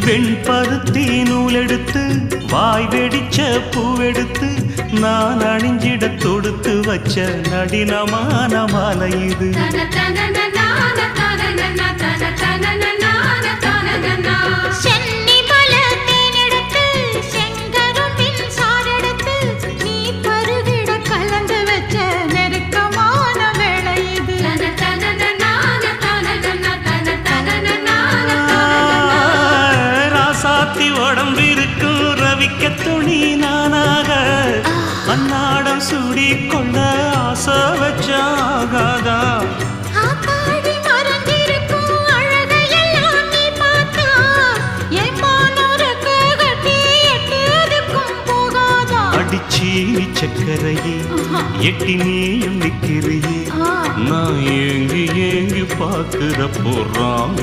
வெண்பருத்தி நூலெடுத்து வாய் வெடிச்ச பூவெடுத்து நான் அணிஞ்சிட தொடுத்து வச்ச நடினமான மாலை இது. உடம்பிருக்கும் ரவிக்க துணி நானாக அன்னாடம் சூடி கொண்ட ஆசை வச்சாகாதா. அடிச்சி சக்கரையே எட்டி நீயும் நிக்கிறையே நான் ஏங்கி ஏங்கி பார்க்கிற போறாங்க.